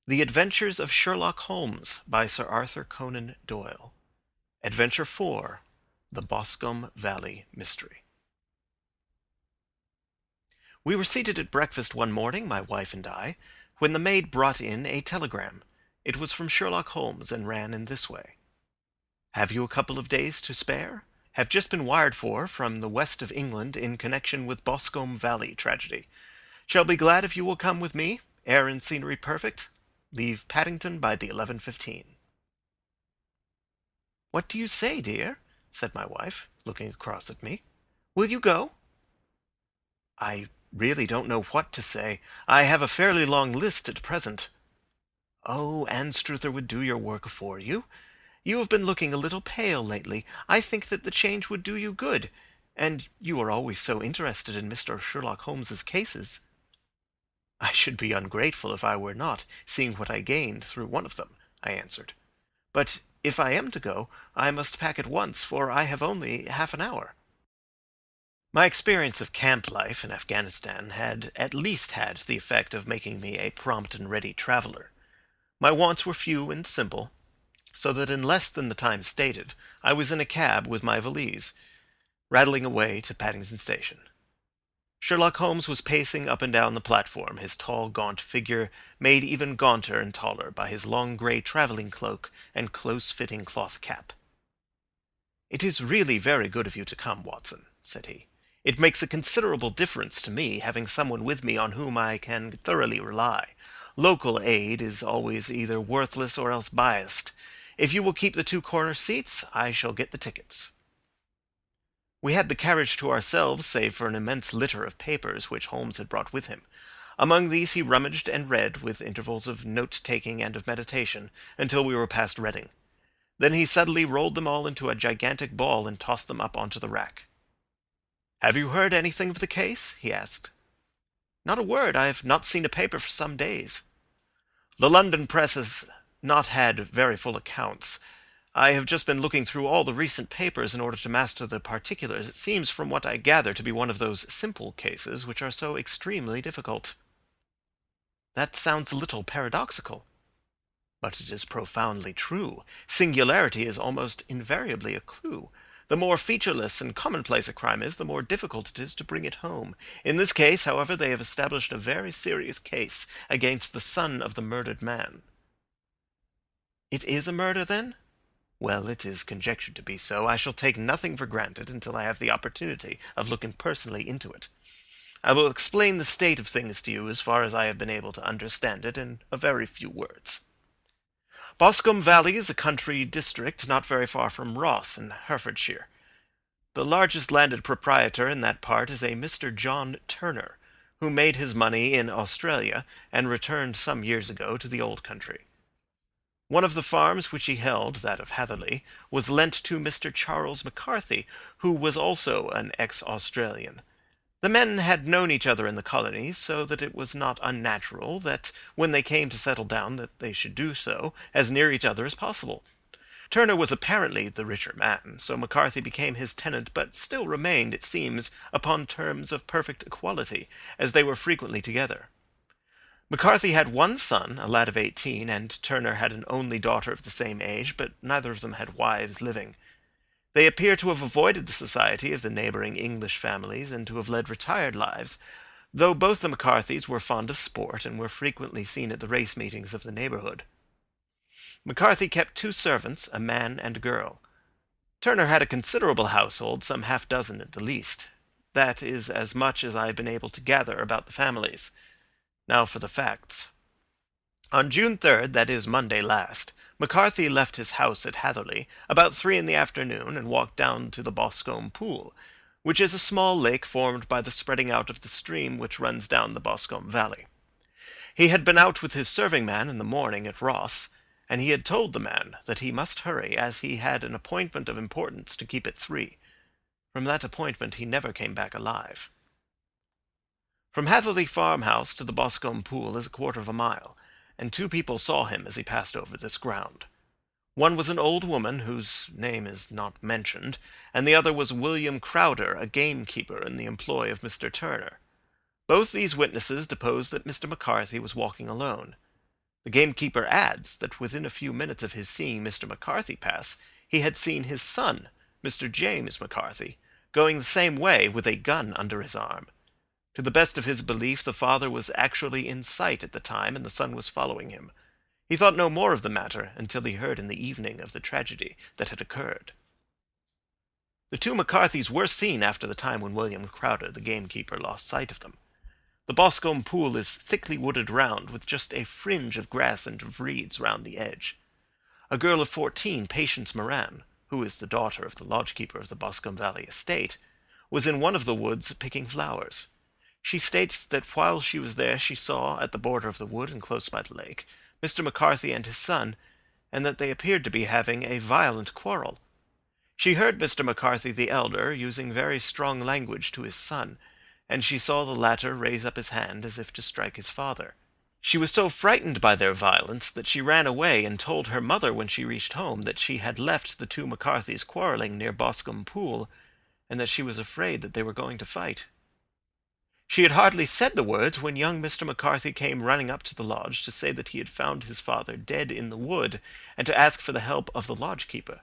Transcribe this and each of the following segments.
The Adventures of Sherlock Holmes by Sir Arthur Conan Doyle. Adventure 4. The Boscombe Valley Mystery. We were seated at breakfast one morning, my wife and I, when the maid brought in a telegram. It was from Sherlock Holmes, and ran in this way. "Have you a couple of days to spare? Have just been wired for from the west of England in connection with Boscombe Valley tragedy. Shall be glad if you will come with me. Air and scenery perfect. Leave Paddington by the 11:15. "What do you say, dear?" said my wife, looking across at me. "Will you go?" "I really don't know what to say. I have a fairly long list at present." "Oh, Anstruther would do your work for you. You have been looking a little pale lately. I think that the change would do you good. And you are always so interested in Mr. Sherlock Holmes's cases." "I should be ungrateful if I were not, seeing what I gained through one of them," I answered. "But if I am to go, I must pack at once, for I have only half an hour." My experience of camp life in Afghanistan had at least had the effect of making me a prompt and ready traveller. My wants were few and simple, so that in less than the time stated, I was in a cab with my valise, rattling away to Paddington Station. Sherlock Holmes was pacing up and down the platform, his tall, gaunt figure made even gaunter and taller by his long grey travelling cloak and close-fitting cloth cap. "It is really very good of you to come, Watson," said he. "It makes a considerable difference to me, having someone with me on whom I can thoroughly rely. Local aid is always either worthless or else biased. If you will keep the two corner seats, I shall get the tickets." We had the carriage to ourselves, save for an immense litter of papers which Holmes had brought with him. Among these he rummaged and read, with intervals of note-taking and of meditation, until we were past Reading. Then he suddenly rolled them all into a gigantic ball and tossed them up onto the rack. "Have you heard anything of the case?" he asked. "Not a word. I have not seen a paper for some days." "The London press has not had very full accounts. I have just been looking through all the recent papers in order to master the particulars. It seems from what I gather to be one of those simple cases which are so extremely difficult." "That sounds a little paradoxical." "But it is profoundly true. Singularity is almost invariably a clue. The more featureless and commonplace a crime is, the more difficult it is to bring it home. In this case, however, they have established a very serious case against the son of the murdered man." "It is a murder, then?" "Well, it is conjectured to be so. I shall take nothing for granted until I have the opportunity of looking personally into it. I will explain the state of things to you as far as I have been able to understand it in a very few words. Boscombe Valley is a country district not very far from Ross in Herefordshire. The largest landed proprietor in that part is a Mr. John Turner, who made his money in Australia and returned some years ago to the old country. One of the farms which he held, that of Hatherley, was lent to Mr. Charles McCarthy, who was also an ex-Australian. The men had known each other in the colonies, so that it was not unnatural that when they came to settle down that they should do so as near each other as possible. Turner was apparently the richer man, so McCarthy became his tenant, but still remained, it seems, upon terms of perfect equality, as they were frequently together. McCarthy had one son, a lad of 18, and Turner had an only daughter of the same age, but neither of them had wives living. They appear to have avoided the society of the neighbouring English families, and to have led retired lives, though both the McCarthys were fond of sport, and were frequently seen at the race meetings of the neighbourhood. McCarthy kept two servants, a man and a girl. Turner had a considerable household, some half-dozen at the least. That is as much as I have been able to gather about the families. Now for the facts. On June 3rd, that is Monday last, McCarthy left his house at Hatherley about 3 in the afternoon and walked down to the Boscombe Pool, which is a small lake formed by the spreading out of the stream which runs down the Boscombe Valley. He had been out with his serving-man in the morning at Ross, and he had told the man that he must hurry, as he had an appointment of importance to keep at 3. From that appointment he never came back alive. From Hatherley farmhouse to the Boscombe Pool is a quarter of a mile, and 2 people saw him as he passed over this ground. One was an old woman, whose name is not mentioned, and the other was William Crowder, a gamekeeper in the employ of Mr. Turner. Both these witnesses deposed that Mr. McCarthy was walking alone. The gamekeeper adds that within a few minutes of his seeing Mr. McCarthy pass, he had seen his son, Mr. James McCarthy, going the same way with a gun under his arm. To the best of his belief, the father was actually in sight at the time, and the son was following him. He thought no more of the matter until he heard in the evening of the tragedy that had occurred. The two McCarthys were seen after the time when William Crowder, the gamekeeper, lost sight of them. The Boscombe Pool is thickly wooded round, with just a fringe of grass and of reeds round the edge. A girl of 14, Patience Moran, who is the daughter of the lodgekeeper of the Boscombe Valley estate, was in one of the woods picking flowers. She states that while she was there she saw, at the border of the wood and close by the lake, Mr. McCarthy and his son, and that they appeared to be having a violent quarrel. She heard Mr. McCarthy the elder using very strong language to his son, and she saw the latter raise up his hand as if to strike his father. She was so frightened by their violence that she ran away and told her mother when she reached home that she had left the two McCarthys quarrelling near Boscombe Pool, and that she was afraid that they were going to fight. She had hardly said the words when young Mr. McCarthy came running up to the lodge to say that he had found his father dead in the wood, and to ask for the help of the lodgekeeper.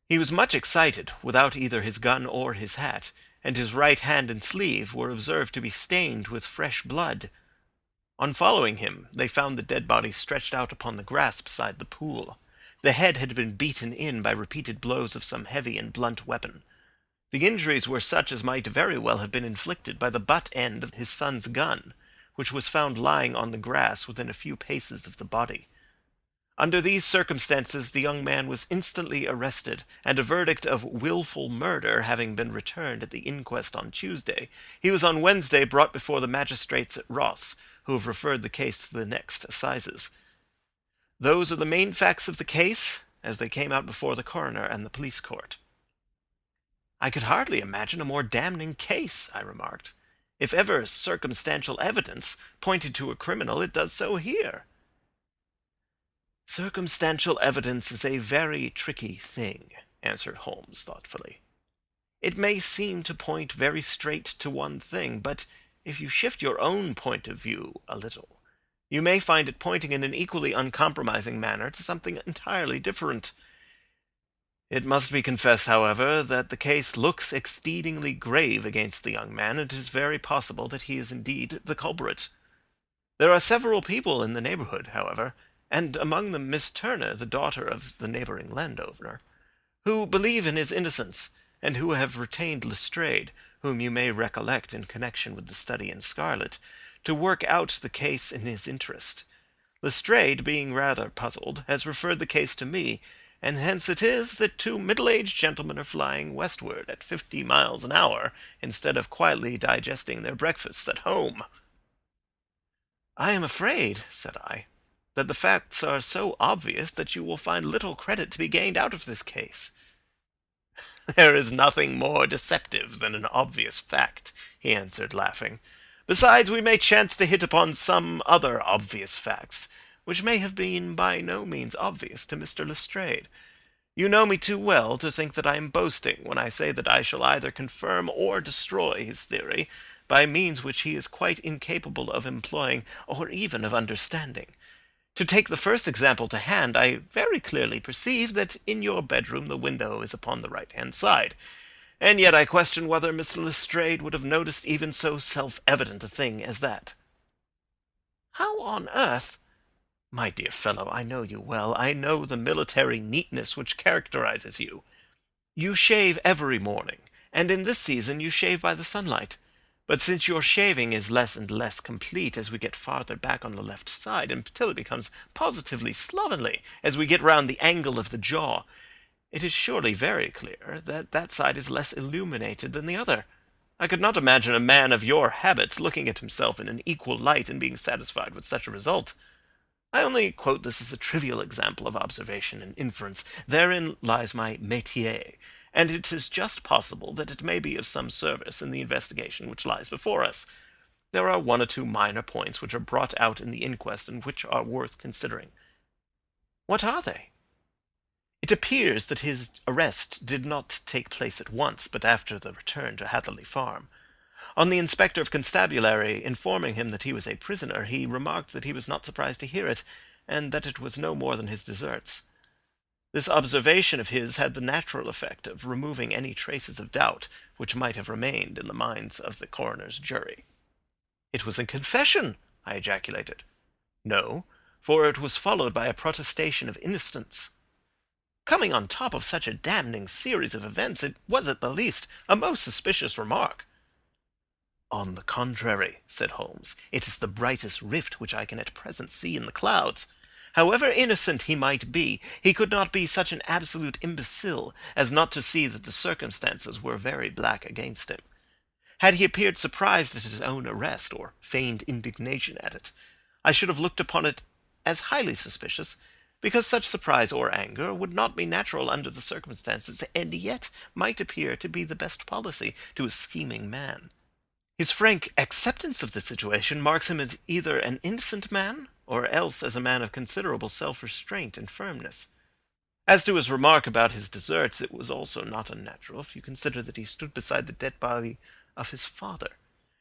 He was much excited, without either his gun or his hat, and his right hand and sleeve were observed to be stained with fresh blood. On following him, they found the dead body stretched out upon the grass beside the pool. The head had been beaten in by repeated blows of some heavy and blunt weapon. The injuries were such as might very well have been inflicted by the butt end of his son's gun, which was found lying on the grass within a few paces of the body. Under these circumstances the young man was instantly arrested, and a verdict of wilful murder having been returned at the inquest on Tuesday, he was on Wednesday brought before the magistrates at Ross, who have referred the case to the next assizes. Those are the main facts of the case, as they came out before the coroner and the police court. "I could hardly imagine a more damning case," I remarked. "If ever circumstantial evidence pointed to a criminal, it does so here." "Circumstantial evidence is a very tricky thing," answered Holmes thoughtfully. "It may seem to point very straight to one thing, but if you shift your own point of view a little, you may find it pointing in an equally uncompromising manner to something entirely different. It must be confessed, however, that the case looks exceedingly grave against the young man, and it is very possible that he is indeed the culprit. There are several people in the neighbourhood, however, and among them Miss Turner, the daughter of the neighbouring landowner, who believe in his innocence, and who have retained Lestrade, whom you may recollect in connection with the study in scarlet, to work out the case in his interest. Lestrade, being rather puzzled, has referred the case to me, and hence it is that two middle-aged gentlemen are flying westward at 50 miles an hour, instead of quietly digesting their breakfasts at home." "I am afraid," said I, "that the facts are so obvious that you will find little credit to be gained out of this case." "There is nothing more deceptive than an obvious fact," he answered, laughing. "Besides, we may chance to hit upon some other obvious facts, which may have been by no means obvious to Mr. Lestrade. You know me too well to think that I am boasting when I say that I shall either confirm or destroy his theory by means which he is quite incapable of employing or even of understanding. To take the first example to hand, I very clearly perceive that in your bedroom the window is upon the right-hand side, and yet I question whether Mr. Lestrade would have noticed even so self-evident a thing as that." "How on earth—" "My dear fellow, I know you well. I know the military neatness which characterizes you. You shave every morning, and in this season you shave by the sunlight. But since your shaving is less and less complete as we get farther back on the left side, until it becomes positively slovenly as we get round the angle of the jaw, it is surely very clear that that side is less illuminated than the other. I could not imagine a man of your habits looking at himself in an equal light and being satisfied with such a result. I only quote this as a trivial example of observation and inference. Therein lies my métier, and it is just possible that it may be of some service in the investigation which lies before us. There are one or two minor points which are brought out in the inquest and which are worth considering." "What are they?" "It appears that his arrest did not take place at once, but after the return to Hatherley Farm. On the inspector of constabulary informing him that he was a prisoner, he remarked that he was not surprised to hear it, and that it was no more than his deserts. This observation of his had the natural effect of removing any traces of doubt which might have remained in the minds of the coroner's jury. "It was a confession!" I ejaculated. "No, for it was followed by a protestation of innocence. Coming on top of such a damning series of events, it was at the least a most suspicious remark." "On the contrary," said Holmes, "it is the brightest rift which I can at present see in the clouds. However innocent he might be, he could not be such an absolute imbecile as not to see that the circumstances were very black against him. Had he appeared surprised at his own arrest, or feigned indignation at it, I should have looked upon it as highly suspicious, because such surprise or anger would not be natural under the circumstances, and yet might appear to be the best policy to a scheming man. His frank acceptance of the situation marks him as either an innocent man, or else as a man of considerable self-restraint and firmness. As to his remark about his deserts, it was also not unnatural, if you consider that he stood beside the dead body of his father,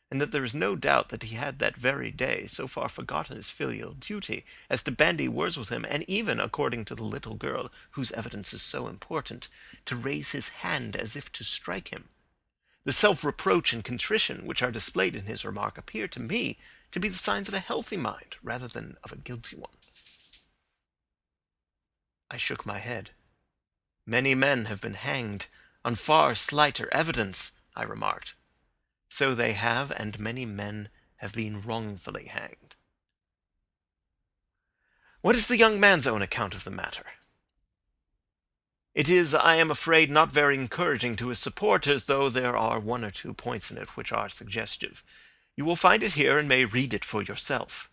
and that there is no doubt that he had that very day so far forgotten his filial duty as to bandy words with him, and even, according to the little girl whose evidence is so important, to raise his hand as if to strike him. The self-reproach and contrition which are displayed in his remark appear to me to be the signs of a healthy mind rather than of a guilty one." I shook my head. "Many men have been hanged on far slighter evidence," I remarked. "So they have, and many men have been wrongfully hanged." "What is the young man's own account of the matter?" "It is, I am afraid, not very encouraging to his supporters, though there are one or two points in it which are suggestive. You will find it here and may read it for yourself."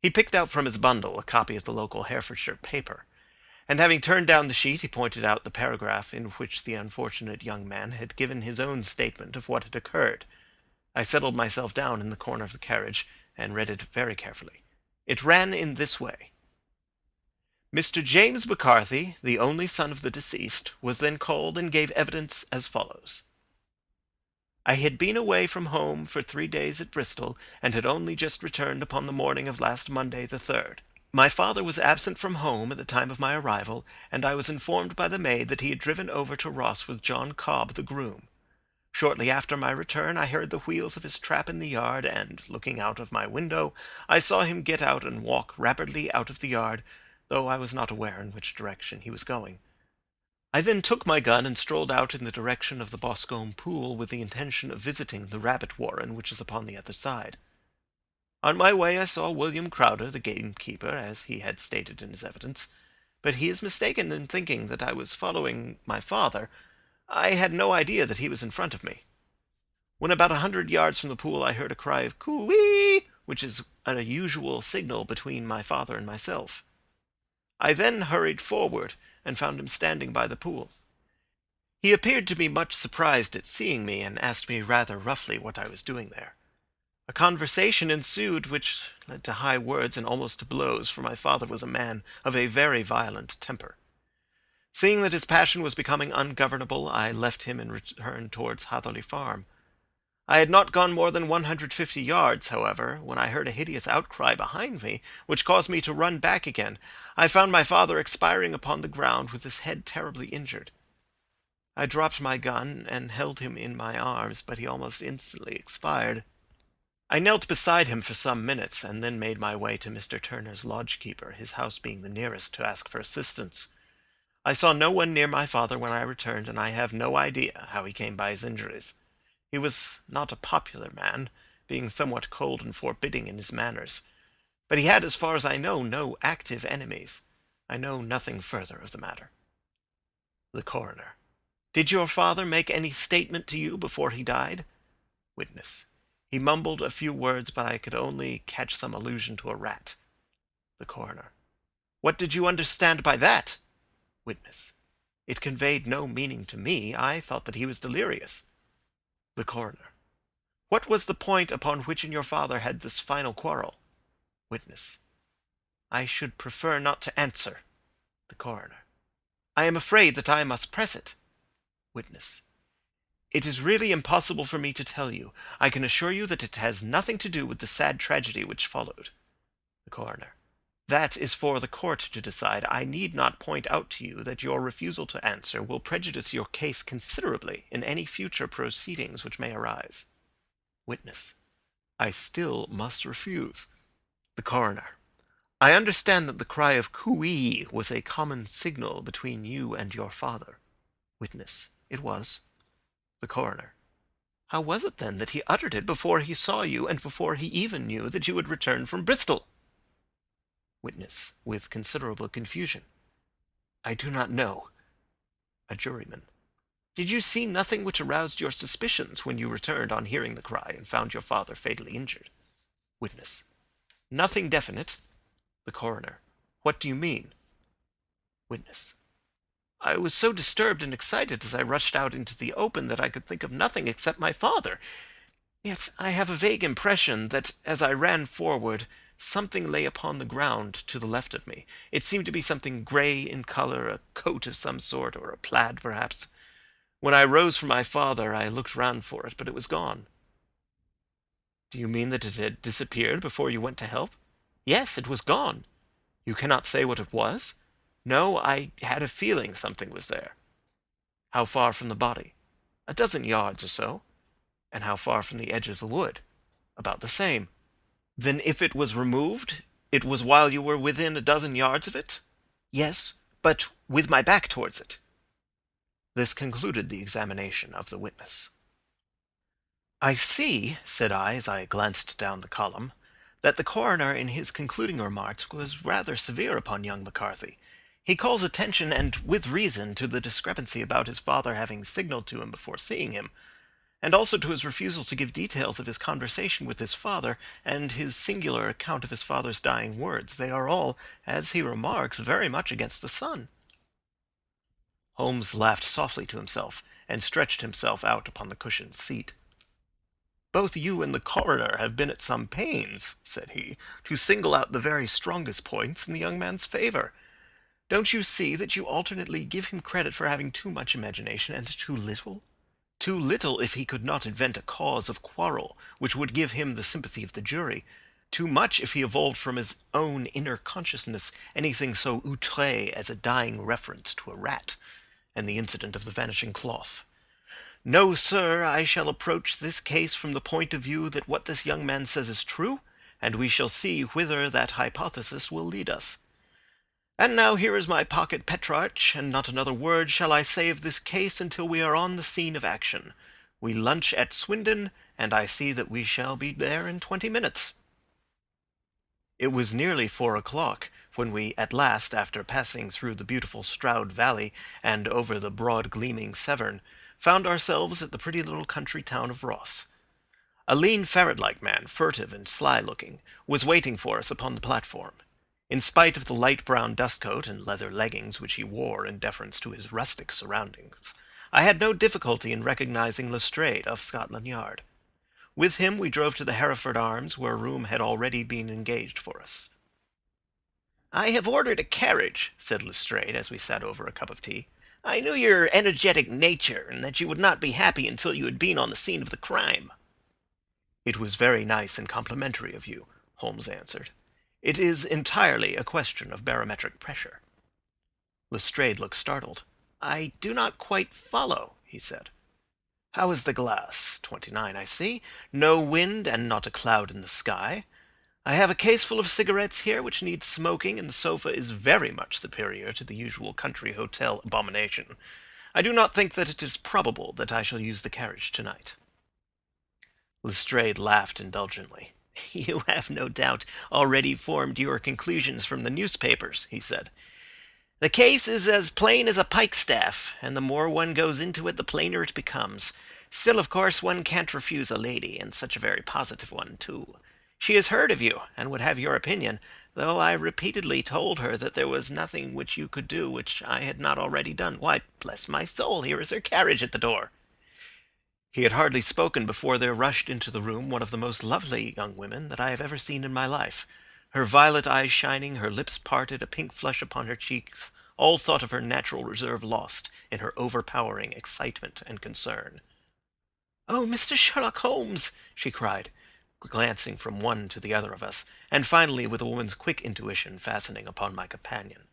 He picked out from his bundle a copy of the local Herefordshire paper, and having turned down the sheet he pointed out the paragraph in which the unfortunate young man had given his own statement of what had occurred. I settled myself down in the corner of the carriage and read it very carefully. It ran in this way: "Mr. James McCarthy, the only son of the deceased, was then called and gave evidence as follows. I had been away from home for 3 days at Bristol, and had only just returned upon the morning of last Monday the 3rd. My father was absent from home at the time of my arrival, and I was informed by the maid that he had driven over to Ross with John Cobb, the groom. Shortly after my return I heard the wheels of his trap in the yard, and, looking out of my window, I saw him get out and walk rapidly out of the yard, though I was not aware in which direction he was going. I then took my gun and strolled out in the direction of the Boscombe Pool with the intention of visiting the rabbit warren which is upon the other side. On my way I saw William Crowder, the gamekeeper, as he had stated in his evidence, but he is mistaken in thinking that I was following my father. I had no idea that he was in front of me. When about 100 yards from the pool I heard a cry of coo-ee, which is a usual signal between my father and myself. I then hurried forward, and found him standing by the pool. He appeared to be much surprised at seeing me, and asked me rather roughly what I was doing there. A conversation ensued which led to high words and almost to blows, for my father was a man of a very violent temper. Seeing that his passion was becoming ungovernable, I left him and returned towards Hatherley Farm. I had not gone more than 150 yards, however, when I heard a hideous outcry behind me, which caused me to run back again. I found my father expiring upon the ground with his head terribly injured. I dropped my gun and held him in my arms, but he almost instantly expired. I knelt beside him for some minutes, and then made my way to Mr. Turner's lodge-keeper, his house being the nearest, to ask for assistance. I saw no one near my father when I returned, and I have no idea how he came by his injuries. He was not a popular man, being somewhat cold and forbidding in his manners. But he had, as far as I know, no active enemies. I know nothing further of the matter." The Coroner: "Did your father make any statement to you before he died?" Witness: "He mumbled a few words, but I could only catch some allusion to a rat." The Coroner: "What did you understand by that?" Witness: "It conveyed no meaning to me. I thought that he was delirious." The Coroner: "What was the point upon which your father had this final quarrel?" Witness: "I should prefer not to answer." The Coroner: "I am afraid that I must press it." Witness: "It is really impossible for me to tell you. I can assure you that it has nothing to do with the sad tragedy which followed." The coroner. That is for the court to decide. I need not point out to you that your refusal to answer will prejudice your case considerably in any future proceedings which may arise. Witness. I still must refuse. The coroner. I understand that the cry of cooee was a common signal between you and your father. Witness. It was. The coroner. How was it then that he uttered it before he saw you and before he even knew that you had returned from Bristol? Witness, with considerable confusion. I do not know. A juryman. Did you see nothing which aroused your suspicions when you returned on hearing the cry and found your father fatally injured? Witness. Nothing definite. The coroner. What do you mean? Witness. I was so disturbed and excited as I rushed out into the open that I could think of nothing except my father. Yet I have a vague impression that as I ran forward, something lay upon the ground to the left of me. It seemed to be something grey in colour, a coat of some sort, or a plaid perhaps. When I rose from my father, I looked round for it, but it was gone. Do you mean that it had disappeared before you went to help? Yes, it was gone. You cannot say what it was? No, I had a feeling something was there. How far from the body? 12 yards or so. And how far from the edge of the wood? About the same. Then if it was removed, it was while you were within 12 yards of it? Yes, but with my back towards it. This concluded the examination of the witness. I see, said I as I glanced down the column, that the coroner in his concluding remarks was rather severe upon young McCarthy. He calls attention, and with reason, to the discrepancy about his father having signalled to him before seeing him, and also to his refusal to give details of his conversation with his father, and his singular account of his father's dying words. They are all, as he remarks, very much against the son. Holmes laughed softly to himself, and stretched himself out upon the cushioned seat. Both you and the coroner have been at some pains, said he, to single out the very strongest points in the young man's favour. Don't you see that you alternately give him credit for having too much imagination and too little? Too little if he could not invent a cause of quarrel which would give him the sympathy of the jury. Too much if he evolved from his own inner consciousness anything so outré as a dying reference to a rat, and the incident of the vanishing cloth. No, sir, I shall approach this case from the point of view that what this young man says is true, and we shall see whither that hypothesis will lead us. And now here is my pocket Petrarch, and not another word shall I say of this case until we are on the scene of action. We lunch at Swindon, and I see that we shall be there in 20 minutes. It was nearly 4 o'clock when we at last, after passing through the beautiful Strand Valley and over the broad gleaming Severn, found ourselves at the pretty little country town of Ross. A lean ferret-like man, furtive and sly-looking, was waiting for us upon the platform. In spite of the light brown dustcoat and leather leggings which he wore in deference to his rustic surroundings, I had no difficulty in recognizing Lestrade of Scotland Yard. With him we drove to the Hereford Arms, where a room had already been engaged for us. "I have ordered a carriage," said Lestrade, as we sat over a cup of tea. "I knew your energetic nature, and that you would not be happy until you had been on the scene of the crime." "It was very nice and complimentary of you," Holmes answered. "It is entirely a question of barometric pressure." Lestrade looked startled. "I do not quite follow," he said. "How is the glass? 29, I see. No wind and not a cloud in the sky. I have a case full of cigarettes here which needs smoking, and the sofa is very much superior to the usual country hotel abomination. I do not think that it is probable that I shall use the carriage tonight." Lestrade laughed indulgently. "You have no doubt already formed your conclusions from the newspapers," he said. "The case is as plain as a pikestaff, and the more one goes into it, the plainer it becomes. Still, of course, one can't refuse a lady, and such a very positive one, too. She has heard of you, and would have your opinion, though I repeatedly told her that there was nothing which you could do which I had not already done. Why, bless my soul, here is her carriage at the door." He had hardly spoken before there rushed into the room one of the most lovely young women that I have ever seen in my life. Her violet eyes shining, her lips parted, a pink flush upon her cheeks, all thought of her natural reserve lost in her overpowering excitement and concern. "Oh, Mr. Sherlock Holmes!" she cried. glancing from one to the other of us, and finally with a woman's quick intuition fastening upon my companion.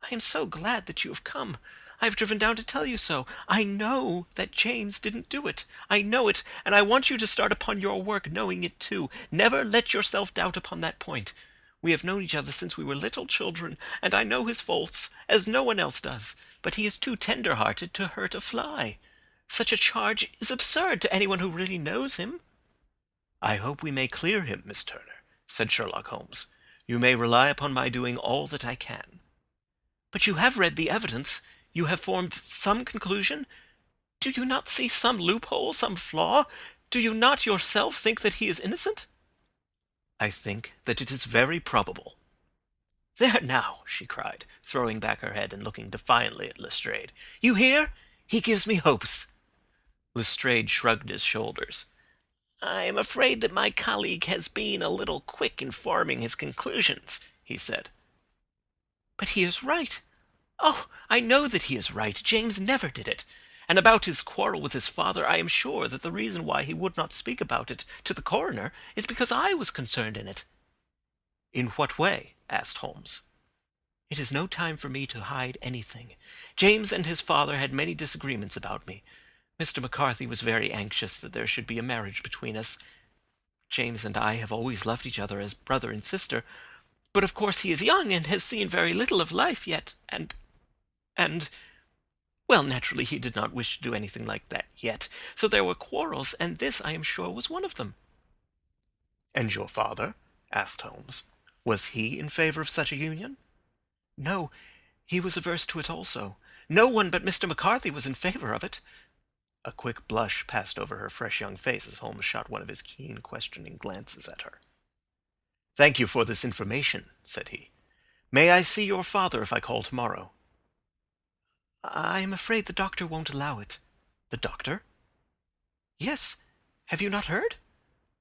"I am so glad that you have come. I have driven down to tell you so. I know that James didn't do it. I know it, and I want you to start upon your work knowing it too. Never let yourself doubt upon that point. We have known each other since we were little children, and I know his faults, as no one else does. But he is too tender-hearted to hurt a fly. Such a charge is absurd to anyone who really knows him." "I hope we may clear him, Miss Turner," said Sherlock Holmes. "You may rely upon my doing all that I can." "But you have read the evidence. You have formed some conclusion. Do you not see some loophole, some flaw? Do you not yourself think that he is innocent?" "I think that it is very probable." "There now," she cried, throwing back her head and looking defiantly at Lestrade. "You hear? He gives me hopes." Lestrade shrugged his shoulders. "I am afraid that my colleague has been a little quick in forming his conclusions," he said. "But he is right. Oh, I know that he is right. James never did it. And about his quarrel with his father, I am sure that the reason why he would not speak about it to the coroner is because I was concerned in it." "In what way?" asked Holmes. "It is no time for me to hide anything. James and his father had many disagreements about me. Mr. McCarthy was very anxious that there should be a marriage between us. James and I have always loved each other as brother and sister, but of course he is young and has seen very little of life yet, well, naturally he did not wish to do anything like that yet. So there were quarrels, and this, I am sure, was one of them." "And your father?" asked Holmes. "Was he in favor of such a union?" "No, he was averse to it also. No one but Mr. McCarthy was in favor of it." A quick blush passed over her fresh young face as Holmes shot one of his keen, questioning glances at her. "Thank you for this information," said he. "May I see your father if I call tomorrow?" "I am afraid the doctor won't allow it." "The doctor?" "Yes. Have you not heard?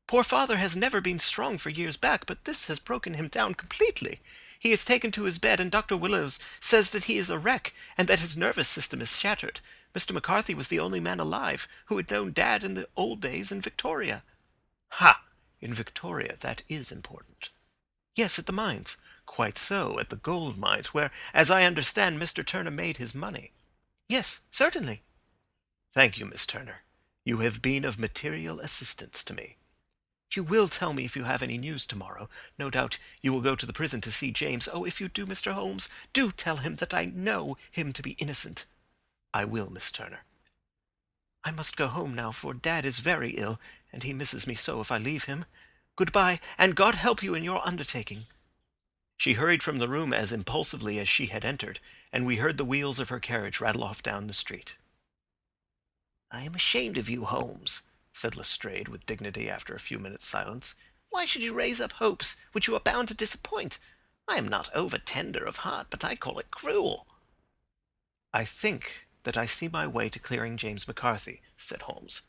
Poor father has never been strong for years back, but this has broken him down completely. He is taken to his bed, and Dr. Willows says that he is a wreck, and that his nervous system is shattered. Mr. McCarthy was the only man alive who had known Dad in the old days in Victoria." "Ha! In Victoria, that is important." "Yes, at the mines." "Quite so, at the gold mines, where, as I understand, Mr. Turner made his money." "Yes, certainly." "Thank you, Miss Turner. You have been of material assistance to me." "You will tell me if you have any news tomorrow. No doubt you will go to the prison to see James. Oh, if you do, Mr. Holmes, do tell him that I know him to be innocent." "I will, Miss Turner." "I must go home now, for Dad is very ill, and he misses me so if I leave him. Goodbye, and God help you in your undertaking." She hurried from the room as impulsively as she had entered, and we heard the wheels of her carriage rattle off down the street. "I am ashamed of you, Holmes," said Lestrade with dignity after a few minutes' silence. "Why should you raise up hopes which you are bound to disappoint? I am not over-tender of heart, but I call it cruel." "I think that I see my way to clearing James McCarthy," said Holmes.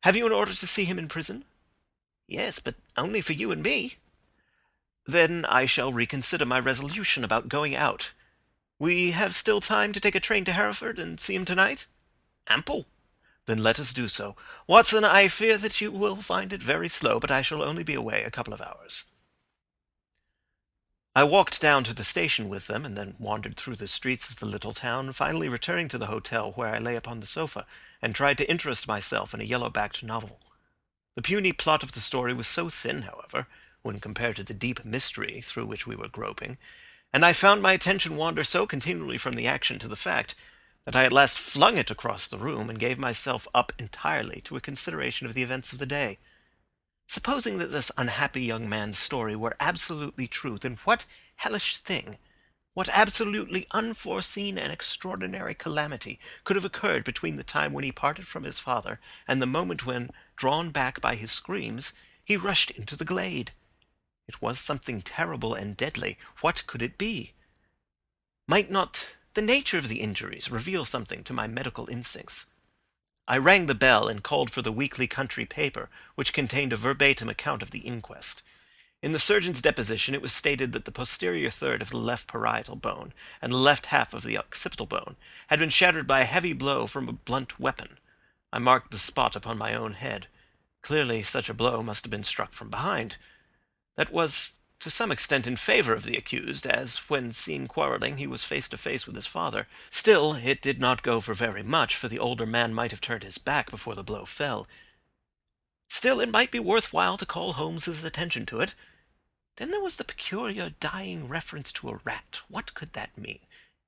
"Have you an order to see him in prison?" "Yes, but only for you and me." "Then I shall reconsider my resolution about going out. We have still time to take a train to Hereford and see him tonight?" "Ample." "Then let us do so. Watson, I fear that you will find it very slow, but I shall only be away a couple of hours." I walked down to the station with them, and then wandered through the streets of the little town, finally returning to the hotel, where I lay upon the sofa, and tried to interest myself in a yellow-backed novel. The puny plot of the story was so thin, however, when compared to the deep mystery through which we were groping, and I found my attention wander so continually from the action to the fact, that I at last flung it across the room and gave myself up entirely to a consideration of the events of the day. Supposing that this unhappy young man's story were absolutely true, then what hellish thing, what absolutely unforeseen and extraordinary calamity could have occurred between the time when he parted from his father and the moment when, drawn back by his screams, he rushed into the glade? It was something terrible and deadly. What could it be? Might not the nature of the injuries reveal something to my medical instincts? I rang the bell and called for the weekly country paper, which contained a verbatim account of the inquest. In the surgeon's deposition it was stated that the posterior third of the left parietal bone and the left half of the occipital bone had been shattered by a heavy blow from a blunt weapon. I marked the spot upon my own head. Clearly such a blow must have been struck from behind. That was to some extent in favour of the accused, as, when seen quarrelling, he was face to face with his father. Still, it did not go for very much, for the older man might have turned his back before the blow fell. Still, it might be worth while to call Holmes's attention to it. Then there was the peculiar dying reference to a rat. What could that mean?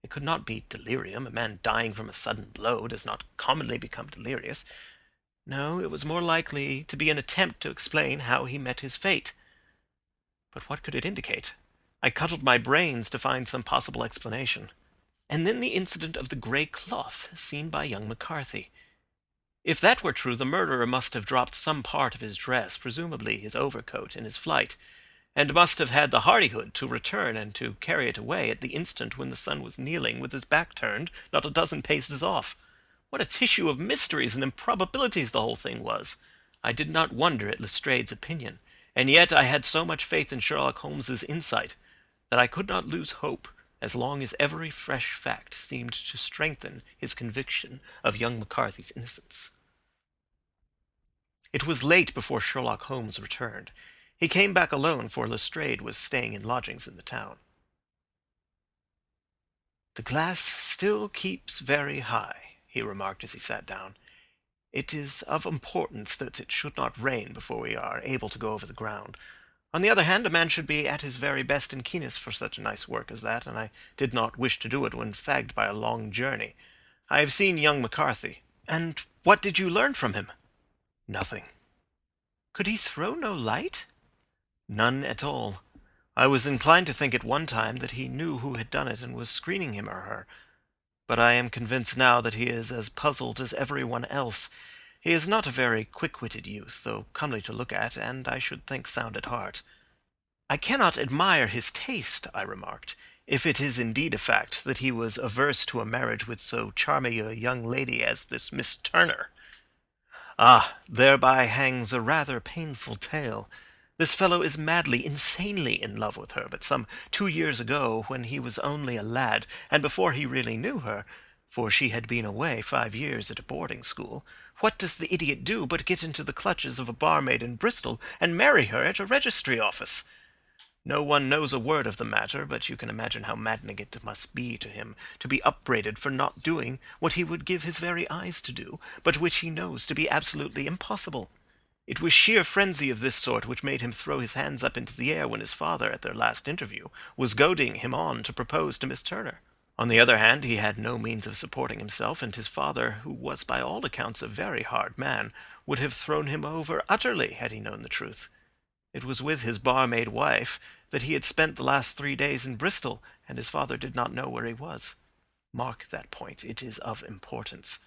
It could not be delirium. A man dying from a sudden blow does not commonly become delirious. No, it was more likely to be an attempt to explain how he met his fate. But what could it indicate? I cudgelled my brains to find some possible explanation. And then the incident of the grey cloth seen by young McCarthy. If that were true, the murderer must have dropped some part of his dress, presumably his overcoat, in his flight, and must have had the hardihood to return and to carry it away at the instant when the son was kneeling with his back turned, not a dozen paces off. What a tissue of mysteries and improbabilities the whole thing was! I did not wonder at Lestrade's opinion, and yet I had so much faith in Sherlock Holmes's insight that I could not lose hope as long as every fresh fact seemed to strengthen his conviction of young McCarthy's innocence. It was late before Sherlock Holmes returned. He came back alone, for Lestrade was staying in lodgings in the town. "The glass still keeps very high," he remarked as he sat down. "It is of importance that it should not rain before we are able to go over the ground. On the other hand, a man should be at his very best and keenest for such a nice work as that, and I did not wish to do it when fagged by a long journey. I have seen young McCarthy." "And what did you learn from him?" "Nothing." "Could he throw no light?" "None at all. I was inclined to think at one time that he knew who had done it and was screening him or her. But I am convinced now that he is as puzzled as everyone else. He is not a very quick-witted youth, though comely to look at, and I should think sound at heart." "I cannot admire his taste," I remarked, "if it is indeed a fact that he was averse to a marriage with so charming a young lady as this Miss Turner." "Ah, thereby hangs a rather painful tale. This fellow is madly, insanely in love with her, but some 2 years ago, when he was only a lad, and before he really knew her, for she had been away 5 years at a boarding school, what does the idiot do but get into the clutches of a barmaid in Bristol and marry her at a registry office? No one knows a word of the matter, but you can imagine how maddening it must be to him to be upbraided for not doing what he would give his very eyes to do, but which he knows to be absolutely impossible. It was sheer frenzy of this sort which made him throw his hands up into the air when his father, at their last interview, was goading him on to propose to Miss Turner. On the other hand, he had no means of supporting himself, and his father, who was by all accounts a very hard man, would have thrown him over utterly had he known the truth. It was with his barmaid wife that he had spent the last 3 days in Bristol, and his father did not know where he was. Mark that point. It is of importance.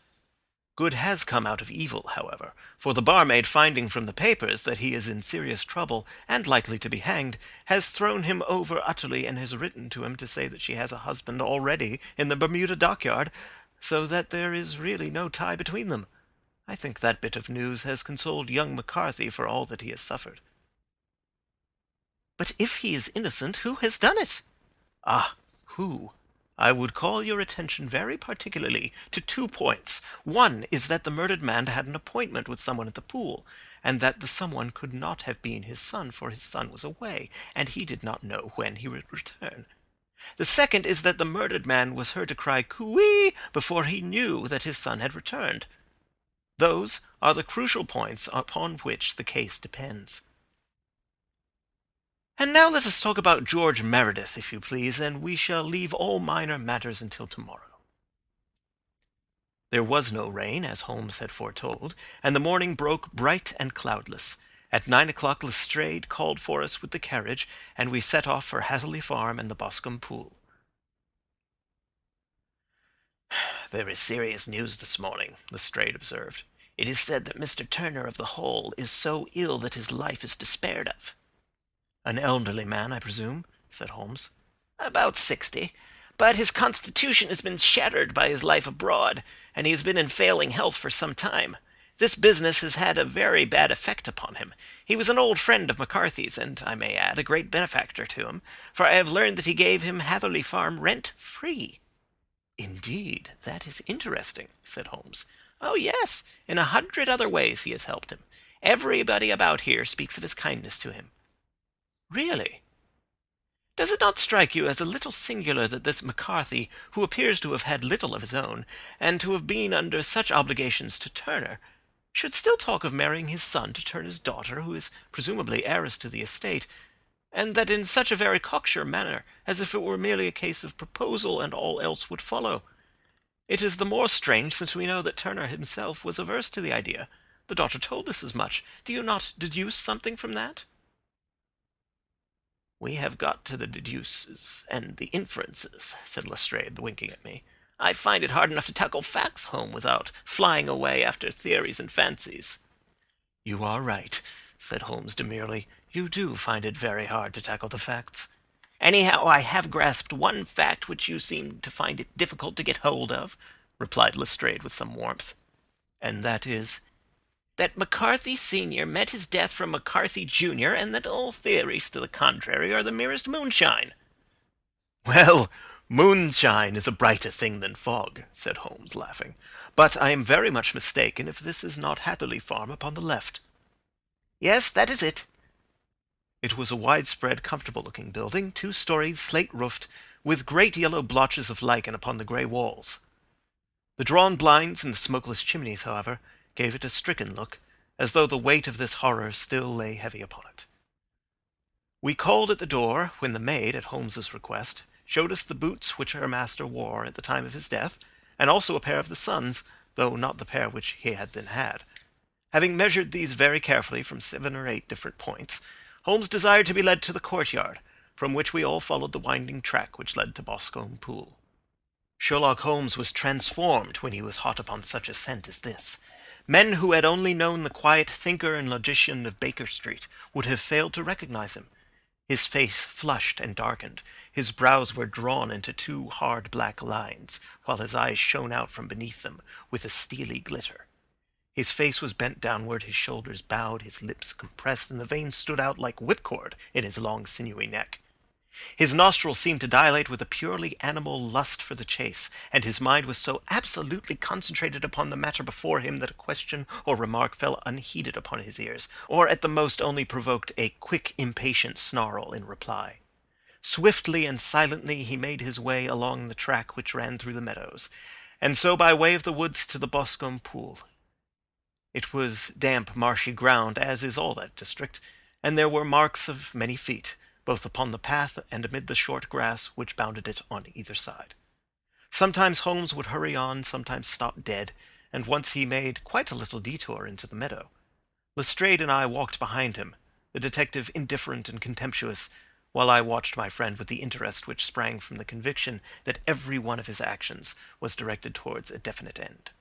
Good has come out of evil, however, for the barmaid, finding from the papers that he is in serious trouble and likely to be hanged, has thrown him over utterly and has written to him to say that she has a husband already in the Bermuda dockyard, so that there is really no tie between them. I think that bit of news has consoled young McCarthy for all that he has suffered." "But if he is innocent, who has done it?" "Ah, who? I would call your attention very particularly to 2 points. One is that the murdered man had an appointment with someone at the pool, and that the someone could not have been his son, for his son was away, and he did not know when he would return. The second is that the murdered man was heard to cry coo-ee before he knew that his son had returned. Those are the crucial points upon which the case depends. And now let us talk about George Meredith, if you please, and we shall leave all minor matters until tomorrow." There was no rain, as Holmes had foretold, and the morning broke bright and cloudless. At 9 o'clock Lestrade called for us with the carriage, and we set off for Hatherley Farm and the Boscombe Pool. "Very serious news this morning," Lestrade observed. "It is said that Mr. Turner of the Hole is so ill that his life is despaired of." "An elderly man, I presume?" said Holmes. "About 60. But his constitution has been shattered by his life abroad, and he has been in failing health for some time. This business has had a very bad effect upon him. He was an old friend of McCarthy's, and, I may add, a great benefactor to him, for I have learned that he gave him Hatherley Farm rent-free." "Indeed, that is interesting," said Holmes. "Oh, yes. In 100 other ways he has helped him. Everybody about here speaks of his kindness to him." "Really? Does it not strike you as a little singular that this McCarthy, who appears to have had little of his own, and to have been under such obligations to Turner, should still talk of marrying his son to Turner's daughter, who is presumably heiress to the estate, and that in such a very cocksure manner, as if it were merely a case of proposal and all else would follow? It is the more strange since we know that Turner himself was averse to the idea. The daughter told us as much. Do you not deduce something from that?" "We have got to the deduces and the inferences," said Lestrade, winking at me. "I find it hard enough to tackle facts home without flying away after theories and fancies." "You are right," said Holmes demurely. "You do find it very hard to tackle the facts." "Anyhow, I have grasped one fact which you seem to find it difficult to get hold of," replied Lestrade with some warmth. "And that is?" "That McCarthy Sr. met his death from McCarthy Jr., and that all theories to the contrary are the merest moonshine." "Well, moonshine is a brighter thing than fog," said Holmes, laughing. "But I am very much mistaken if this is not Hatherley Farm upon the left." "Yes, that is it." It was a widespread, comfortable-looking building, 2 stories, slate-roofed, with great yellow blotches of lichen upon the grey walls. The drawn blinds and the smokeless chimneys, however, gave it a stricken look, as though the weight of this horror still lay heavy upon it. We called at the door, when the maid, at Holmes's request, showed us the boots which her master wore at the time of his death, and also a pair of the son's, though not the pair which he had then had. Having measured these very carefully from 7 or 8 different points, Holmes desired to be led to the courtyard, from which we all followed the winding track which led to Boscombe Pool. Sherlock Holmes was transformed when he was hot upon such a scent as this. Men who had only known the quiet thinker and logician of Baker Street would have failed to recognize him. His face flushed and darkened. His brows were drawn into 2 hard black lines, while his eyes shone out from beneath them with a steely glitter. His face was bent downward, his shoulders bowed, his lips compressed, and the veins stood out like whipcord in his long sinewy neck. His nostrils seemed to dilate with a purely animal lust for the chase, and his mind was so absolutely concentrated upon the matter before him that a question or remark fell unheeded upon his ears, or at the most only provoked a quick, impatient snarl in reply. Swiftly and silently he made his way along the track which ran through the meadows, and so by way of the woods to the Boscombe Pool. It was damp, marshy ground, as is all that district, and there were marks of many feet, both upon the path and amid the short grass which bounded it on either side. Sometimes Holmes would hurry on, sometimes stop dead, and once he made quite a little detour into the meadow. Lestrade and I walked behind him, the detective indifferent and contemptuous, while I watched my friend with the interest which sprang from the conviction that every one of his actions was directed towards a definite end.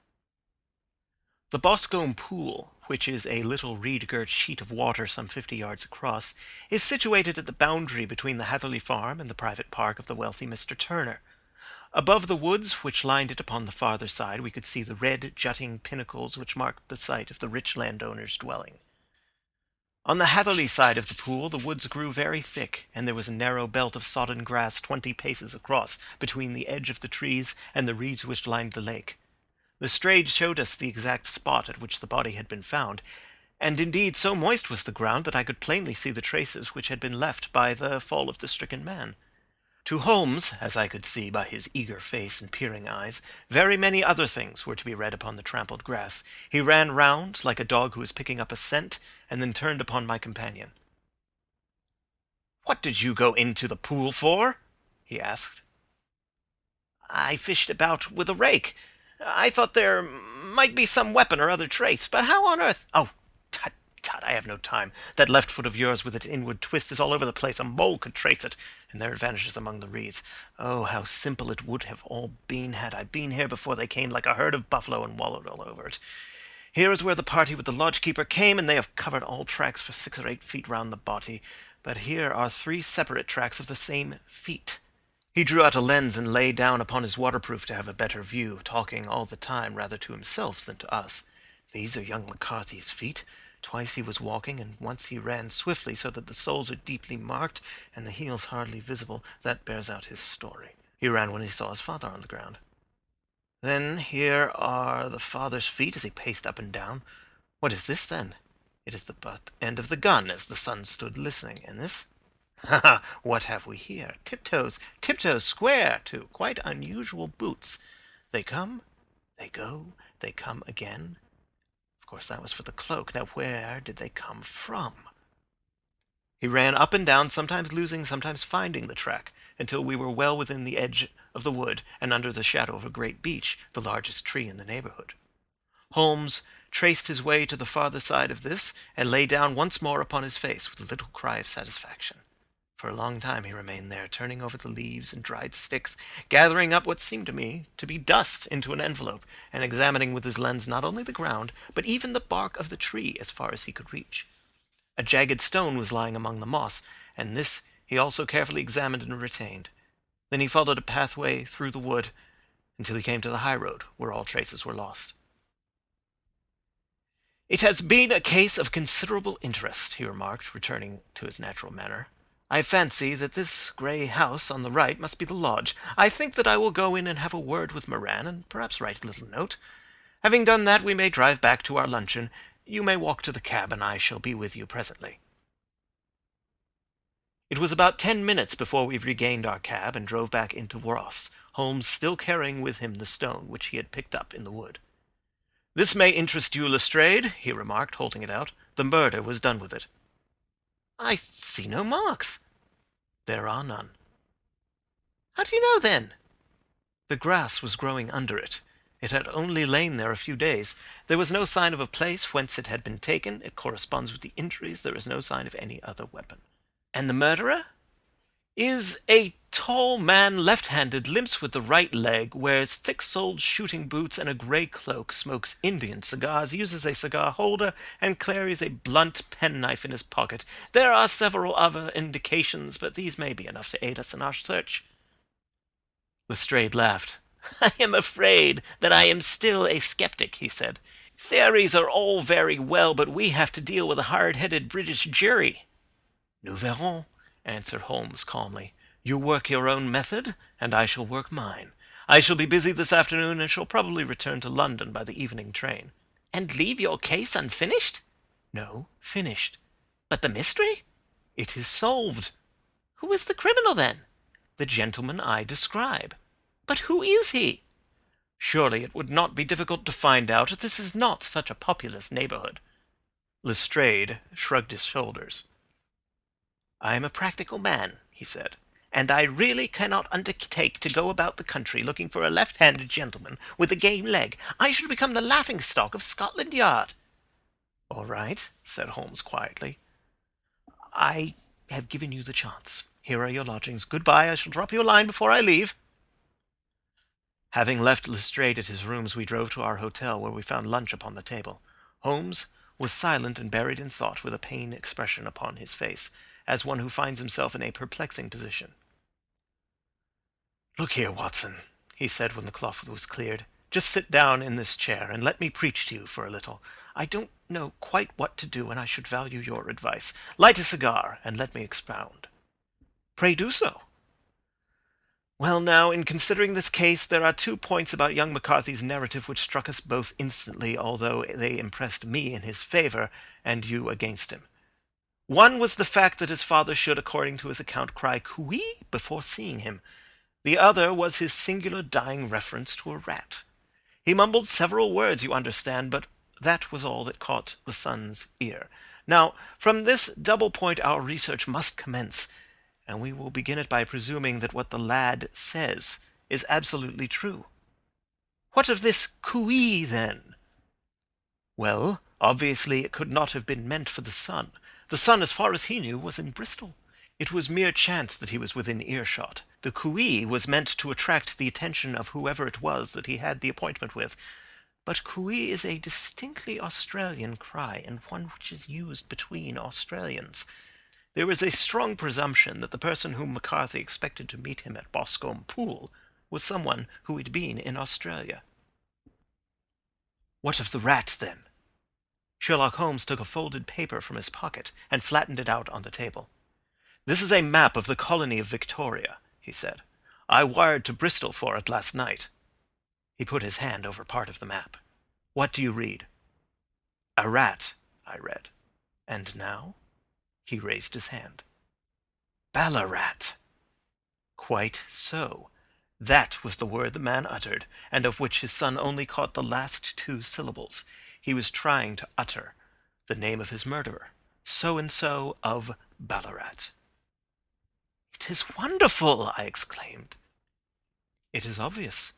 The Boscombe Pool, which is a little reed-girt sheet of water some 50 yards across, is situated at the boundary between the Hatherley Farm and the private park of the wealthy Mr. Turner. Above the woods which lined it upon the farther side we could see the red, jutting pinnacles which marked the site of the rich landowner's dwelling. On the Hatherley side of the pool the woods grew very thick, and there was a narrow belt of sodden grass 20 paces across between the edge of the trees and the reeds which lined the lake. Lestrade showed us the exact spot at which the body had been found, and indeed so moist was the ground that I could plainly see the traces which had been left by the fall of the stricken man. To Holmes, as I could see by his eager face and peering eyes, very many other things were to be read upon the trampled grass. He ran round, like a dog who is picking up a scent, and then turned upon my companion. "What did you go into the pool for?" he asked. "I fished about with a rake. I thought there might be some weapon or other trace, but how on earth—" "Oh, tut, tut, I have no time. That left foot of yours with its inward twist is all over the place. A mole could trace it, and there it vanishes among the reeds. Oh, how simple it would have all been had I been here before they came like a herd of buffalo and wallowed all over it. Here is where the party with the lodge-keeper came, and they have covered all tracks for 6 or 8 feet round the body. But here are 3 separate tracks of the same feet." He drew out a lens and lay down upon his waterproof to have a better view, talking all the time rather to himself than to us. "These are young McCarthy's feet. Twice he was walking, and once he ran swiftly, so that the soles are deeply marked and the heels hardly visible. That bears out his story. He ran when he saw his father on the ground. Then here are the father's feet as he paced up and down. What is this, then? It is the butt end of the gun as the son stood listening. And this? Ha ha! What have we here? Tiptoes, tiptoes square, too. Quite unusual boots. They come, they go, they come again. Of course, that was for the cloak. Now, where did they come from? He ran up and down, sometimes losing, sometimes finding the track, until we were well within the edge of the wood and under the shadow of a great beech, the largest tree in the neighborhood. Holmes traced his way to the farther side of this and lay down once more upon his face with a little cry of satisfaction. For a long time he remained there, turning over the leaves and dried sticks, gathering up what seemed to me to be dust into an envelope, and examining with his lens not only the ground, but even the bark of the tree as far as he could reach. A jagged stone was lying among the moss, and this he also carefully examined and retained. Then he followed a pathway through the wood until he came to the high road, where all traces were lost. "It has been a case of considerable interest," he remarked, returning to his natural manner. "I fancy that this grey house on the right must be the lodge. I think that I will go in and have a word with Moran, and perhaps write a little note. Having done that, we may drive back to our luncheon. You may walk to the cab, and I shall be with you presently." It was about 10 minutes before we regained our cab and drove back into Ross, Holmes still carrying with him the stone which he had picked up in the wood. "This may interest you, Lestrade," he remarked, holding it out. "The murder was done with it." "I see no marks." "There are none." "How do you know, then?" "The grass was growing under it. It had only lain there a few days. There was no sign of a place whence it had been taken. It corresponds with the injuries. There is no sign of any other weapon." "And the murderer?" "Is a tall man, left-handed, limps with the right leg, wears thick-soled shooting boots and a grey cloak, smokes Indian cigars, uses a cigar holder, and carries a blunt penknife in his pocket. There are several other indications, but these may be enough to aid us in our search." Lestrade laughed. "I am afraid that I am still a skeptic," he said. "Theories are all very well, but we have to deal with a hard-headed British jury." "Nous verrons," answered Holmes calmly. "You work your own method, and I shall work mine. I shall be busy this afternoon, and shall probably return to London by the evening train." "And leave your case unfinished?" "No, finished." "But the mystery?" "It is solved." "Who is the criminal, then?" "The gentleman I describe." "But who is he?" "Surely it would not be difficult to find out. This is not such a populous neighborhood." Lestrade shrugged his shoulders. "I am a practical man," he said, "and I really cannot undertake to go about the country looking for a left-handed gentleman with a game leg. I should become the laughing-stock of Scotland Yard." "All right," said Holmes quietly. "I have given you the chance. Here are your lodgings. Goodbye. I shall drop you a line before I leave." Having left Lestrade at his rooms, we drove to our hotel, where we found lunch upon the table. Holmes was silent and buried in thought, with a pained expression upon his face, as one who finds himself in a perplexing position. "Look here, Watson," he said when the cloth was cleared. "Just sit down in this chair, and let me preach to you for a little. I don't know quite what to do, and I should value your advice. Light a cigar, and let me expound." "Pray do so." "Well, now, in considering this case, there are 2 points about young McCarthy's narrative which struck us both instantly, although they impressed me in his favour and you against him. One was the fact that his father should, according to his account, cry "Cooey" before seeing him. The other was his singular dying reference to a rat. He mumbled several words, you understand, but that was all that caught the son's ear. Now, from this double point our research must commence, and we will begin it by presuming that what the lad says is absolutely true. What of this cooey, then? Well, obviously it could not have been meant for the son. The son, as far as he knew, was in Bristol. It was mere chance that he was within earshot. The cooey was meant to attract the attention of whoever it was that he had the appointment with. But cooey is a distinctly Australian cry, and one which is used between Australians. There is a strong presumption that the person whom McCarthy expected to meet him at Boscombe Pool was someone who had been in Australia. What of the rat, then? Sherlock Holmes took a folded paper from his pocket and flattened it out on the table. "This is a map of the colony of Victoria," he said. "I wired to Bristol for it last night." He put his hand over part of the map. "What do you read?" "A rat," I read. And now he raised his hand. Ballarat! Quite so. That was the word the man uttered, and of which his son only caught the last two syllables. He was trying to utter the name of his murderer, so-and-so of Ballarat. "It is wonderful!" I exclaimed. "It is obvious.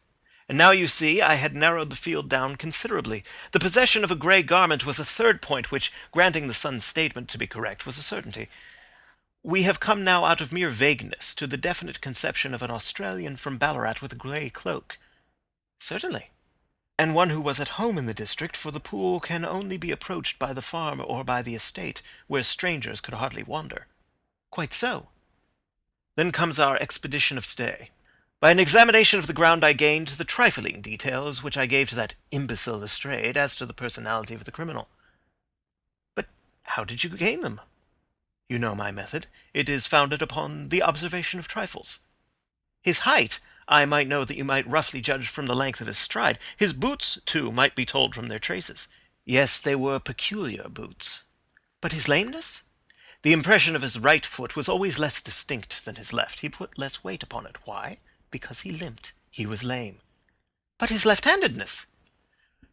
And now you see I had narrowed the field down considerably. The possession of a grey garment was a third point which, granting the son's statement to be correct, was a certainty. We have come now out of mere vagueness to the definite conception of an Australian from Ballarat with a grey cloak." "Certainly. And one who was at home in the district, for the pool can only be approached by the farm or by the estate, where strangers could hardly wander." "Quite so. Then comes our expedition of today. By an examination of the ground I gained the trifling details which I gave to that imbecile Lestrade as to the personality of the criminal." "But how did you gain them?" "You know my method. It is founded upon the observation of trifles. His height I might know that you might roughly judge from the length of his stride. His boots, too, might be told from their traces. Yes, they were peculiar boots." "But his lameness?" "The impression of his right foot was always less distinct than his left. He put less weight upon it. Why? Because he limped. He was lame." "But his left-handedness?"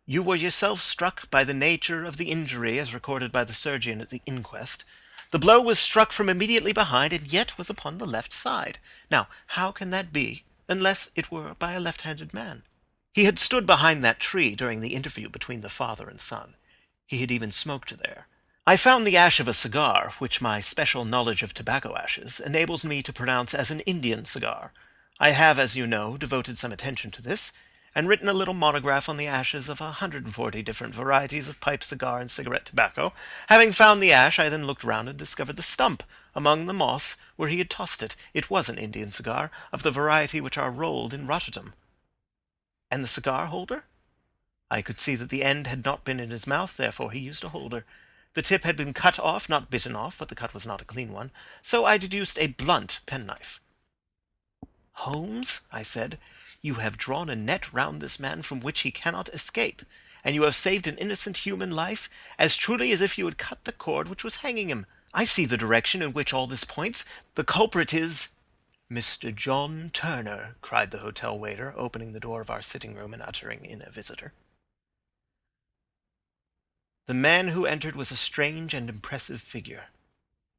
"You were yourself struck by the nature of the injury as recorded by the surgeon at the inquest. The blow was struck from immediately behind, and yet was upon the left side. Now, how can that be, unless it were by a left-handed man? He had stood behind that tree during the interview between the father and son. He had even smoked there. I found the ash of a cigar, which my special knowledge of tobacco ashes enables me to pronounce as an Indian cigar. I have, as you know, devoted some attention to this, and written a little monograph on the ashes of 140 different varieties of pipe, cigar, and cigarette tobacco. Having found the ash, I then looked round and discovered the stump among the moss where he had tossed it. It was an Indian cigar, of the variety which are rolled in Rotterdam." "And the cigar holder?" "I could see that the end had not been in his mouth, therefore he used a holder. The tip had been cut off, not bitten off, but the cut was not a clean one, so I deduced a blunt penknife." "Holmes," I said, "you have drawn a net round this man from which he cannot escape, and you have saved an innocent human life as truly as if you had cut the cord which was hanging him. I see the direction in which all this points. The culprit is—" "Mr. John Turner," cried the hotel waiter, opening the door of our sitting-room and uttering in a visitor. The man who entered was a strange and impressive figure.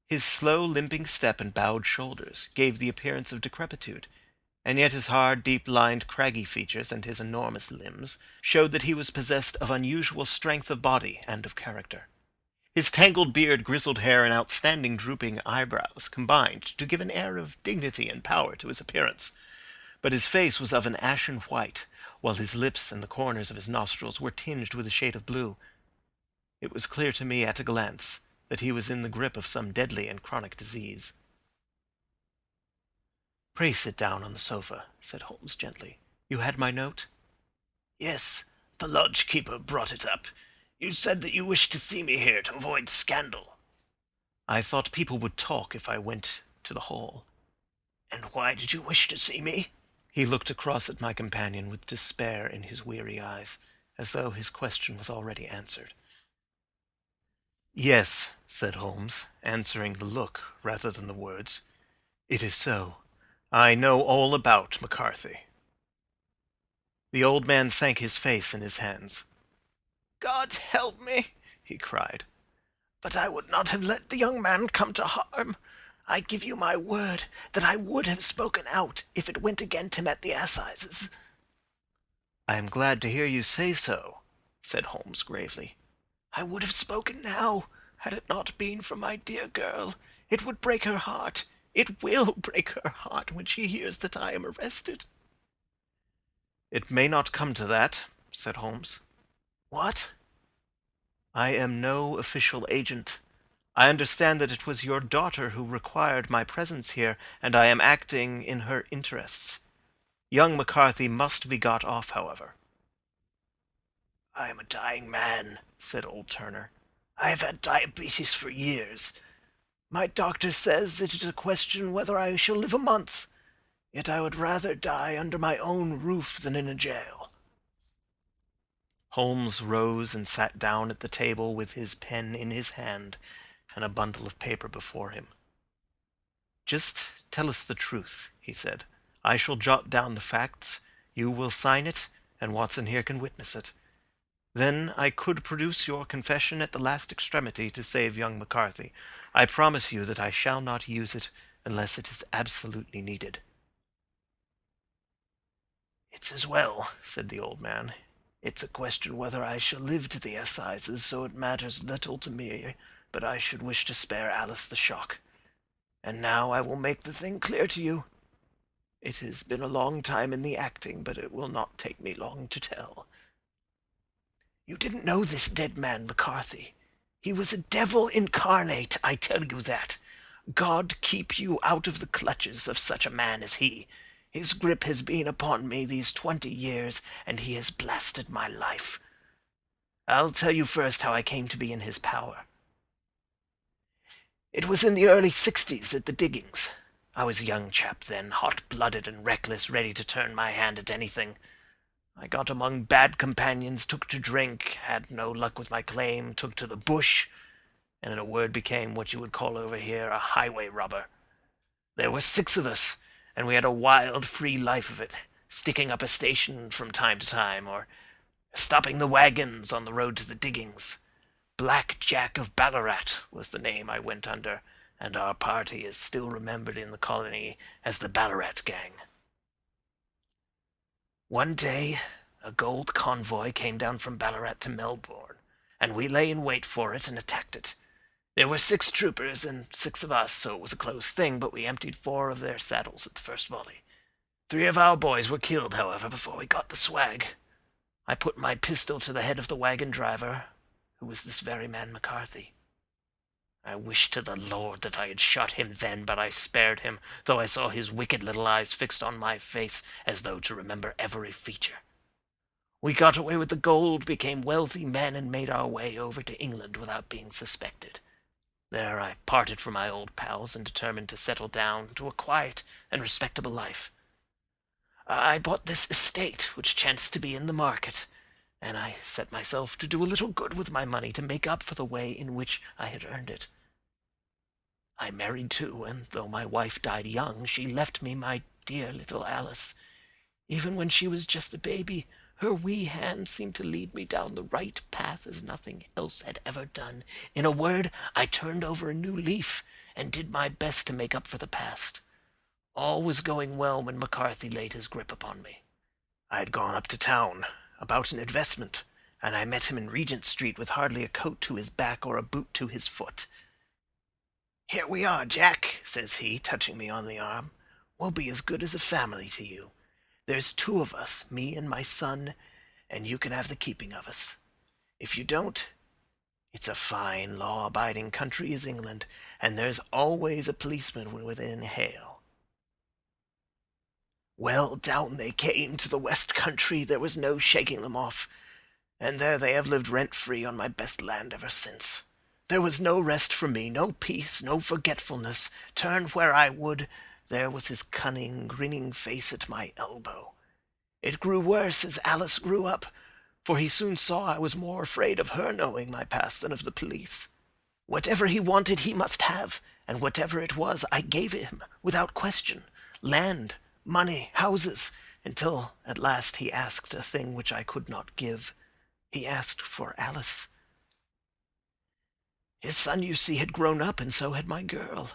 His slow, limping step and bowed shoulders gave the appearance of decrepitude, and yet his hard, deep-lined, craggy features and his enormous limbs showed that he was possessed of unusual strength of body and of character. His tangled beard, grizzled hair, and outstanding drooping eyebrows combined to give an air of dignity and power to his appearance, but his face was of an ashen white, while his lips and the corners of his nostrils were tinged with a shade of blue. It was clear to me at a glance that he was in the grip of some deadly and chronic disease. "Pray sit down on the sofa," said Holmes gently. "You had my note?" "Yes, the lodge-keeper brought it up. You said that you wished to see me here to avoid scandal." "I thought people would talk if I went to the hall." "And why did you wish to see me?" He looked across at my companion with despair in his weary eyes, as though his question was already answered. "Yes," said Holmes, answering the look rather than the words. "It is so. I know all about McCarthy." The old man sank his face in his hands. "God help me!" he cried. "But I would not have let the young man come to harm. I give you my word that I would have spoken out if it went against him at the assizes." "I am glad to hear you say so," said Holmes gravely. "I would have spoken now, had it not been for my dear girl. It would break her heart. It will break her heart when she hears that I am arrested." "It may not come to that," said Holmes. "What?" "I am no official agent. I understand that it was your daughter who required my presence here, and I am acting in her interests. Young McCarthy must be got off, however." "I am a dying man," said old Turner. "I have had diabetes for years. My doctor says it is a question whether I shall live a month. Yet I would rather die under my own roof than in a jail." Holmes rose and sat down at the table with his pen in his hand, and a bundle of paper before him. "Just tell us the truth," he said. "I shall jot down the facts, you will sign it, and Watson here can witness it. Then I could produce your confession at the last extremity to save young McCarthy. I promise you that I shall not use it unless it is absolutely needed." "It's as well," said the old man. "It's a question whether I shall live to the assizes, so it matters little to me, but I should wish to spare Alice the shock. And now I will make the thing clear to you. It has been a long time in the acting, but it will not take me long to tell. You didn't know this dead man, McCarthy. He was a devil incarnate, I tell you that. God keep you out of the clutches of such a man as he. His grip has been upon me these 20 years, and he has blasted my life. I'll tell you first how I came to be in his power. It was in the early 60s at the diggings. I was a young chap then, hot-blooded and reckless, ready to turn my hand at anything. I got among bad companions, took to drink, had no luck with my claim, took to the bush, and in a word became what you would call over here a highway robber. There were 6 of us, and we had a wild, free life of it, sticking up a station from time to time, or stopping the wagons on the road to the diggings. Black Jack of Ballarat was the name I went under, and our party is still remembered in the colony as the Ballarat Gang. One day, a gold convoy came down from Ballarat to Melbourne, and we lay in wait for it and attacked it. There were 6 troopers and 6 of us, so it was a close thing, but we emptied 4 of their saddles at the first volley. 3 of our boys were killed, however, before we got the swag. I put my pistol to the head of the wagon driver, who was this very man McCarthy. I wished to the Lord that I had shot him then, but I spared him, though I saw his wicked little eyes fixed on my face as though to remember every feature. We got away with the gold, became wealthy men, and made our way over to England without being suspected. There I parted from my old pals and determined to settle down to a quiet and respectable life. I bought this estate, which chanced to be in the market, and I set myself to do a little good with my money to make up for the way in which I had earned it. I married too, and though my wife died young, she left me my dear little Alice. Even when she was just a baby, her wee hand seemed to lead me down the right path as nothing else had ever done. In a word, I turned over a new leaf and did my best to make up for the past. All was going well when McCarthy laid his grip upon me. I had gone up to town about an investment, and I met him in Regent Street with hardly a coat to his back or a boot to his foot. "Here we are, Jack," says he, touching me on the arm. "We'll be as good as a family to you. There's 2 of us, me and my son, and you can have the keeping of us. If you don't, it's a fine, law-abiding country is England, and there's always a policeman within hail." Well, down they came to the West Country. There was no shaking them off, and there they have lived rent-free on my best land ever since. There was no rest for me, no peace, no forgetfulness. Turn where I would, there was his cunning, grinning face at my elbow. It grew worse as Alice grew up, for he soon saw I was more afraid of her knowing my past than of the police. Whatever he wanted he must have, and whatever it was I gave him, without question. Land, money, houses, until at last he asked a thing which I could not give. He asked for Alice. His son, you see, had grown up, and so had my girl.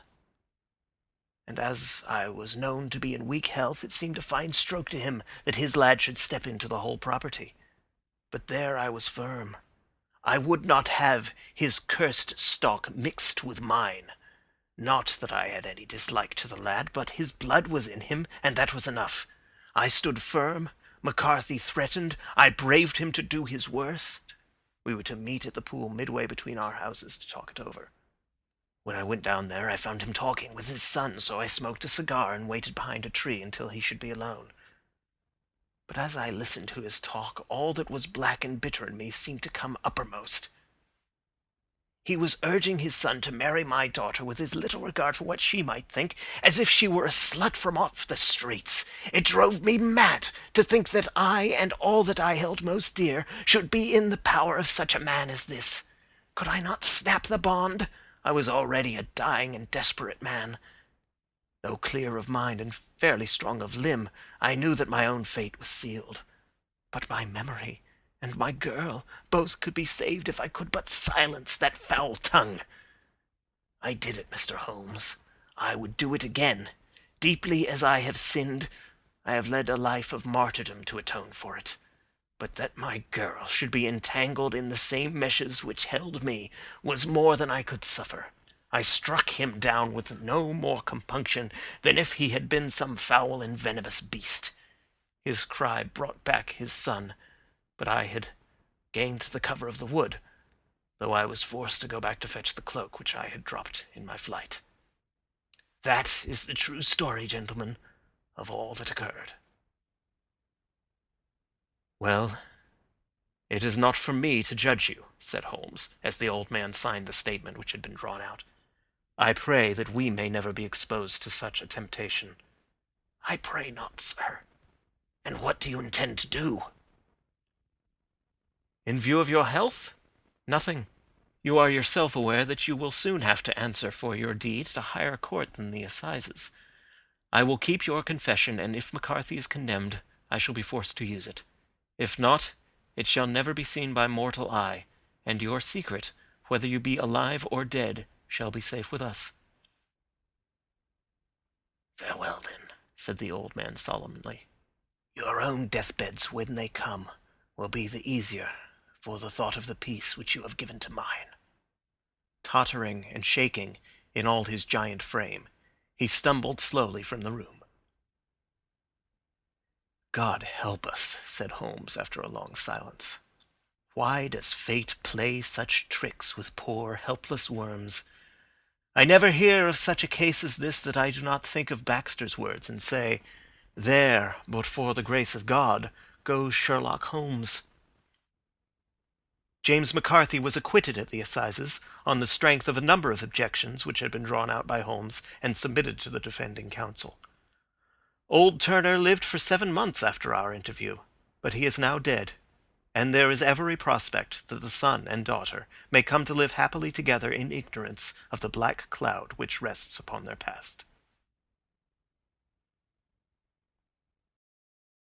And as I was known to be in weak health, it seemed a fine stroke to him that his lad should step into the whole property. But there I was firm. I would not have his cursed stock mixed with mine. Not that I had any dislike to the lad, but his blood was in him, and that was enough. I stood firm. McCarthy threatened. I braved him to do his worst. We were to meet at the pool midway between our houses to talk it over. When I went down there, I found him talking with his son, so I smoked a cigar and waited behind a tree until he should be alone. But as I listened to his talk, all that was black and bitter in me seemed to come uppermost. He was urging his son to marry my daughter with as little regard for what she might think, as if she were a slut from off the streets. It drove me mad to think that I and all that I held most dear should be in the power of such a man as this. Could I not snap the bond? I was already a dying and desperate man. Though clear of mind and fairly strong of limb, I knew that my own fate was sealed. But my memory and my girl both could be saved if I could but silence that foul tongue. I did it, Mr. Holmes. I would do it again. Deeply as I have sinned, I have led a life of martyrdom to atone for it. But that my girl should be entangled in the same meshes which held me was more than I could suffer. I struck him down with no more compunction than if he had been some foul and venomous beast. His cry brought back his son, but I had gained the cover of the wood, though I was forced to go back to fetch the cloak which I had dropped in my flight. That is the true story, gentlemen, of all that occurred. Well, it is not for me to judge you, said Holmes, as the old man signed the statement which had been drawn out. I pray that we may never be exposed to such a temptation. I pray not, sir. And what do you intend to do? In view of your health? Nothing. You are yourself aware that you will soon have to answer for your deed at a higher court than the assizes. I will keep your confession, and if McCarthy is condemned, I shall be forced to use it. If not, it shall never be seen by mortal eye, and your secret, whether you be alive or dead, shall be safe with us. Farewell, then, said the old man solemnly. Your own deathbeds, when they come, will be the easier for the thought of the peace which you have given to mine. Tottering and shaking in all his giant frame, he stumbled slowly from the room. God help us, said Holmes after a long silence. Why does fate play such tricks with poor, helpless worms? I never hear of such a case as this that I do not think of Baxter's words and say, there, but for the grace of God, goes Sherlock Holmes. James McCarthy was acquitted at the assizes on the strength of a number of objections which had been drawn out by Holmes and submitted to the defending counsel. Old Turner lived for 7 months after our interview, but he is now dead, and there is every prospect that the son and daughter may come to live happily together in ignorance of the black cloud which rests upon their past.